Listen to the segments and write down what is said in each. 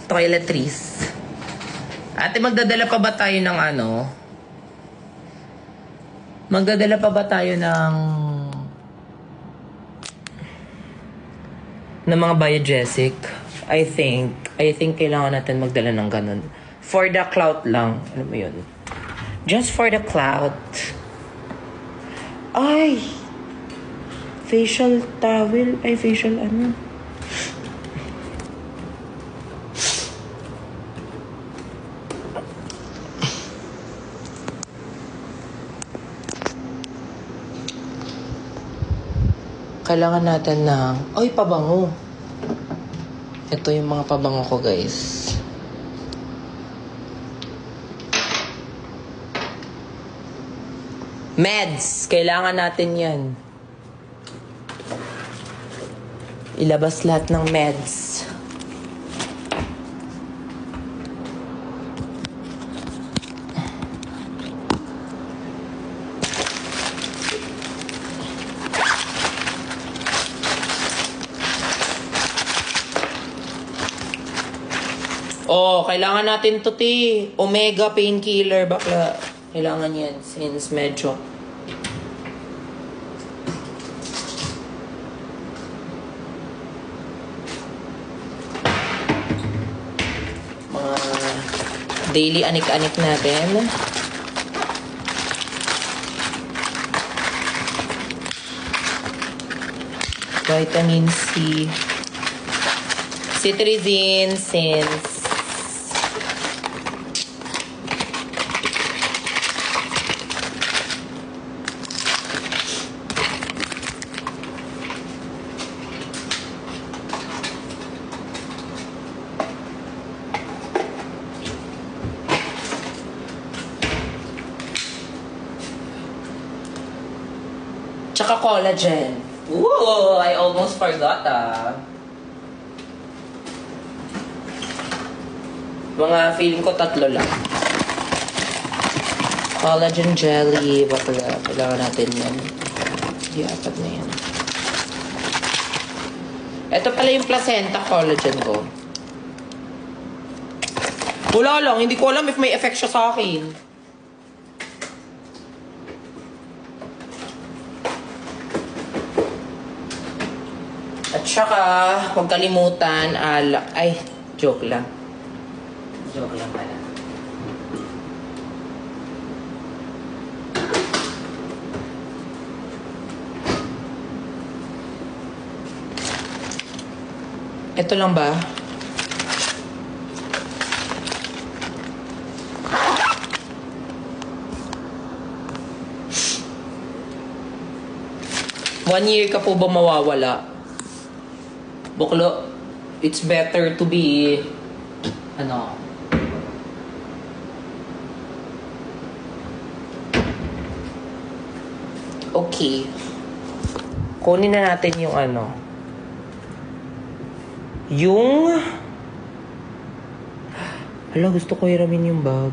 toiletries. Ate, magdadala pa ba tayo ng ano? Magdadala pa ba tayo ng mga biogesic? I think kailangan natin magdala ng ganun. For the clout lang. Ano mo yun? Just for the clout. Ay! Facial towel. Ay, facial ano? Kailangan natin ng... Ay, pabango. Ito yung mga pabango ko, guys. Meds. Kailangan natin yan. Ilabas lahat ng meds. Oh, kailangan natin to, ti. Omega painkiller, bakla. Kailangan yan since medyo. Mga daily anik-anik natin. Vitamin C. Cetirizine since tsaka collagen. Ooh, I almost forgot Mga feeling ko 3 lang. Collagen jelly. Bakla. Kailangan natin yan. Hindi, 4 na yan. Ito pala yung placenta collagen ko. Wala lang. Hindi ko alam if may effect siya sa akin. At saka, huwag kalimutan, ay, joke lang. Joke lang pala. Ito lang ba? One year ka po ba mawawala? Buklo, it's better to be, okay. Kunin na natin yung hala, gusto ko hiramin yung bag.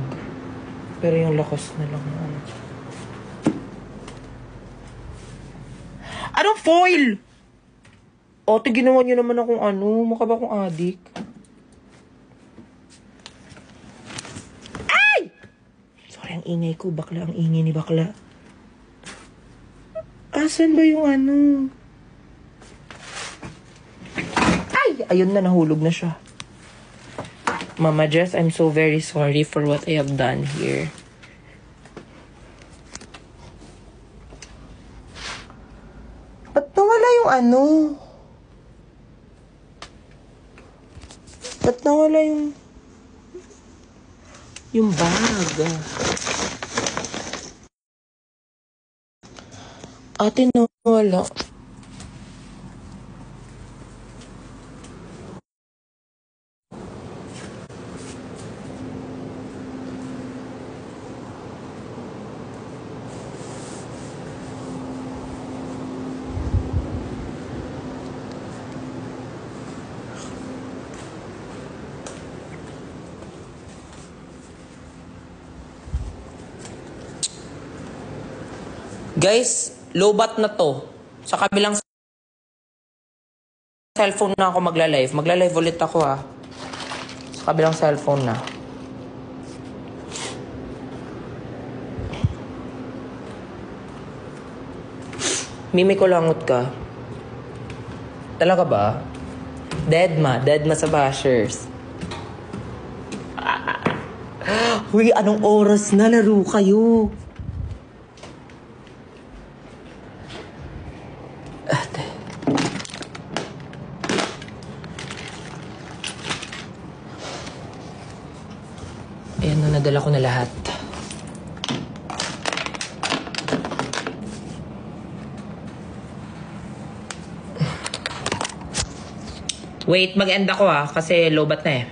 Pero yung lakas na lang. Anong foil? Ate, ginawa niyo naman akong mukha ba akong adik? Ay! Sorry, ang ingay ko. Bakla, ang ingay ni bakla. Asan ba yung Ay! Ayun na, nahulog na siya. Mama Jess, I'm so very sorry for what I have done here. Ba't nawala yung Ba't nawala yung bag? Ate, nawala. Guys, low-bat na to. Sa kabilang cellphone na ako magla-live. Magla-live ulit ako Sa kabilang cellphone na. Mimi ko langot ka. Talaga ba? Deadma sa bashers. Uy, anong oras na laro kayo? Ate. Ayan na, nadala ko na lahat. Wait, mag-end ako kasi lobat na eh.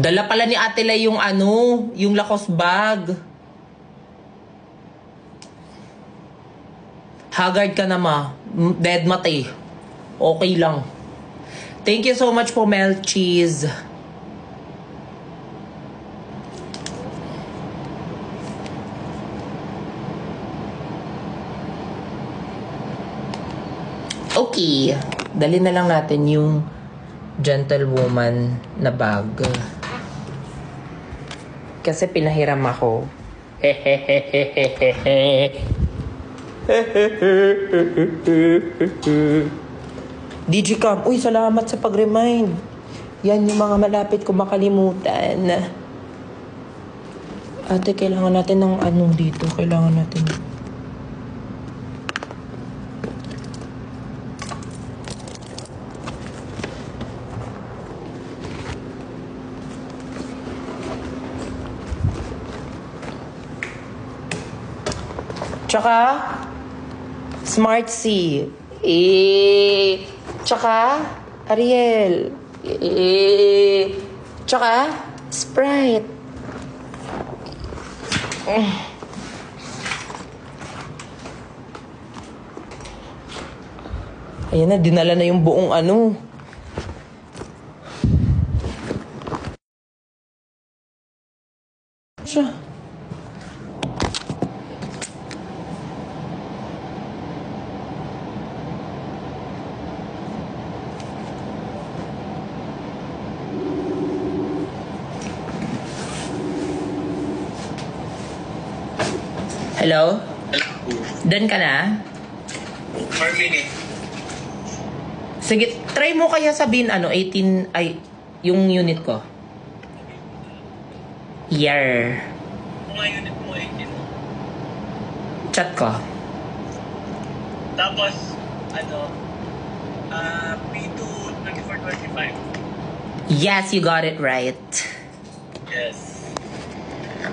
Dala pala ni Ate Lai yung yung Lacoste bag. Haggard ka na Dead mate. Okay lang. Thank you so much po, Mel Cheese. Okay. Dali na lang natin yung gentlewoman na bag. Kasi pinahiram ako. Digicam, uy, salamat sa pag-remind. Yan yung mga malapit ko makalimutan. Ate, kailangan natin ng dito. Kailangan natin. Tsaka, Smart C. Tsaka, Ariel. Tsaka, Sprite. Ayan na, dinala na yung buong siya. Hello? Done ka na? 4 minutes. Sige, try mo kaya sabihin 18, yung unit ko. Yar. Kung nga unit mo 18. Chat ko. Tapos, P2 2425. Yes, you got it right. Yes.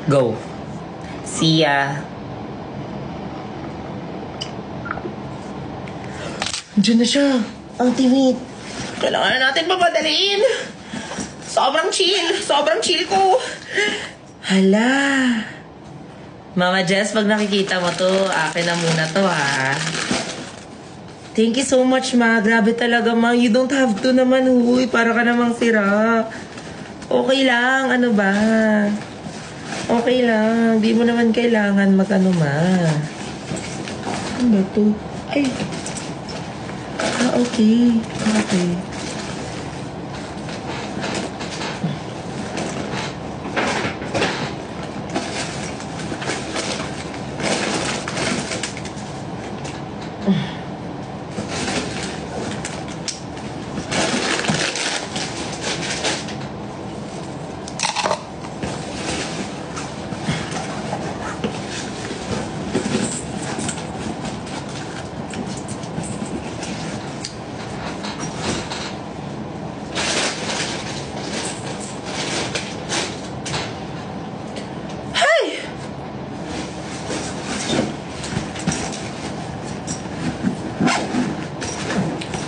Go. See ya. Diyan na siya. Ultimate. Kailangan na natin papadaliin. Sobrang chill. Sobrang chill ko. Hala. Mama Jess, pag nakikita mo to, akin na muna to Thank you so much, ma. Grabe talaga, ma. You don't have to naman, huy. Para ka namang sira. Okay lang. Ano ba? Okay lang. Di mo naman kailangan ma. Ano ba to? Ay. Okay. Okay.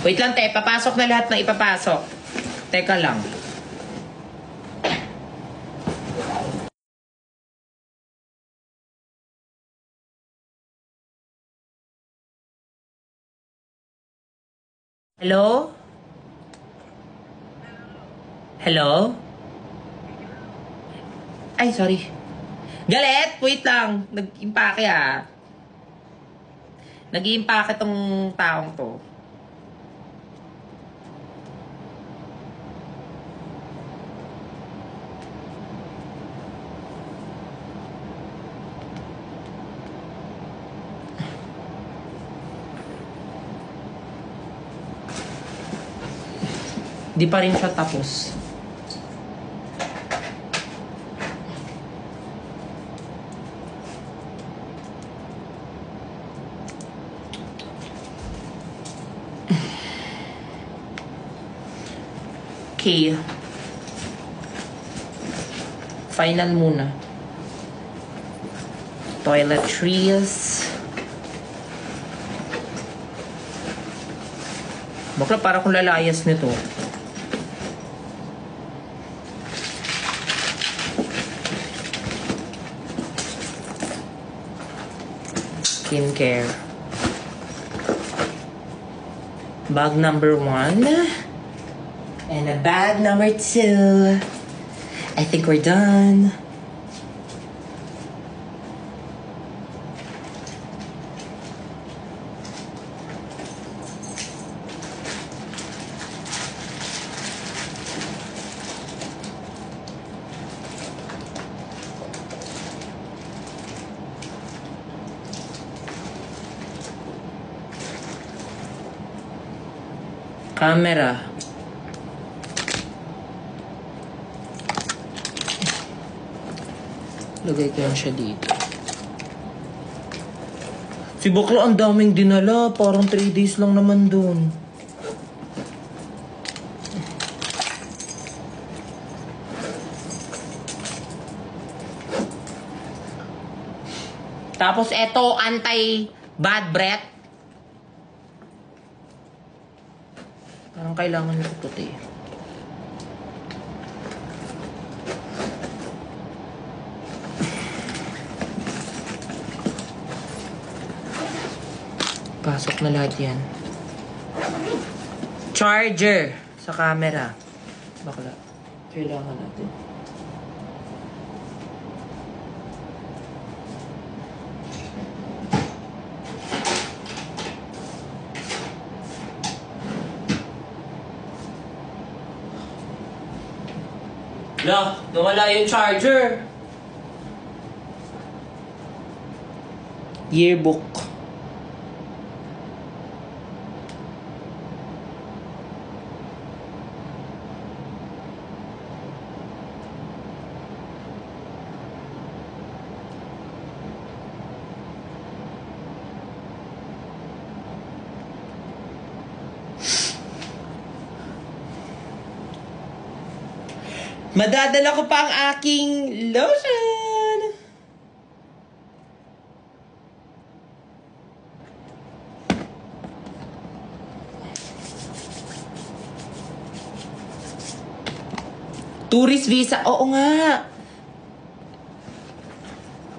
Wait lang, te. Papasok na lahat ng ipapasok. Teka lang. Hello? Hello? Ay, sorry. Galit! Wait lang. Nag-impake ah. Nag-iimpake tong taong to. Di pa rin siya tapos. Okay. Final muna. Toiletries. Bakla, para kung lalayas nito. Skincare. Bag number 1. And a bag number 2. I think we're done. Camera. Lagay ko yan siya dito. Si bakla ang daming dinala. Parang 3 days lang naman dun. Tapos eto, anti-bad breath. Parang kailangan nito puti. Pasok na lahat yan. Charger sa camera. Bakla. Kailangan natin. Wala, nawala yung charger. Yearbook. Madadala ko pa ang aking lotion. Tourist visa. Oo nga.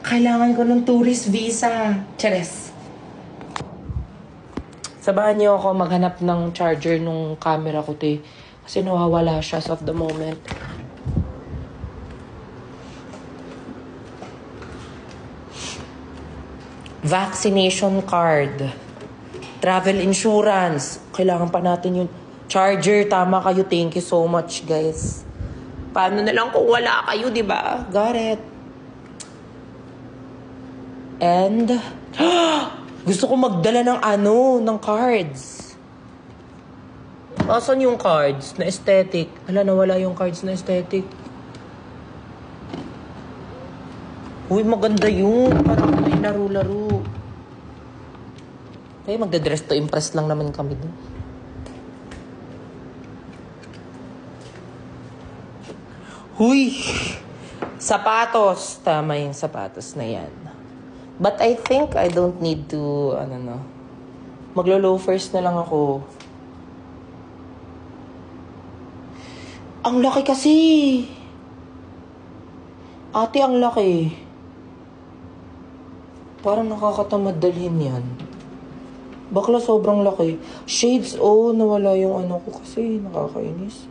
Kailangan ko ng tourist visa. Chares. Sabahan niyo ako maghanap ng charger nung camera ko, te. Kasi nawawala siya as of the moment. Vaccination card. Travel insurance. Kailangan pa natin yung charger. Tama kayo. Thank you so much, guys. Paano na lang kung wala kayo, di ba? Got it. And, gusto ko magdala ng ng cards. Asan yung cards na aesthetic? Ala, nawala yung cards na aesthetic. Uy, maganda yun. Parang may laro-laro. Kaya magdadress to impress lang naman kami dun. Huy! Sapatos. Tama yung sapatos na yan. But I think I don't need to, maglo-loafers na lang ako. Ang laki kasi. Ate, ang laki. Parang nakakatamad dalhin yan. Bakla sobrang laki. Shades, nawala yung ko kasi. Nakakainis.